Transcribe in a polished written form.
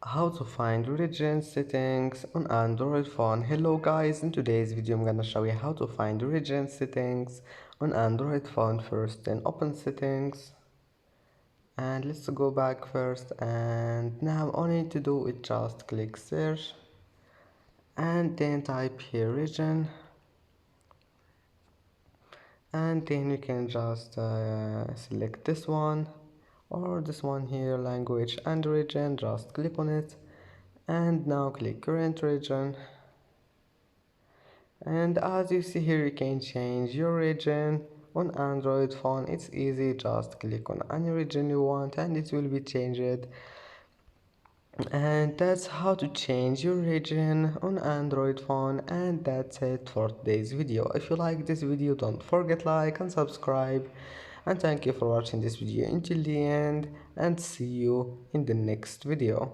How to find region settings on Android phone. Hello guys, in today's video I'm gonna show you how to find region settings on Android phone. First, then open settings, and let's go back first, and now all you need to do is just click search and then type here region, and then you can just select this one or this one here, language and region. Just click on it and now click current region, and as you see here you can change your region on Android phone. It's easy, just click on any region you want and it will be changed. And that's how to change your region on Android phone, and that's it for today's video. If you like this video, don't forget like and subscribe, and thank you for watching this video until the end, and see you in the next video.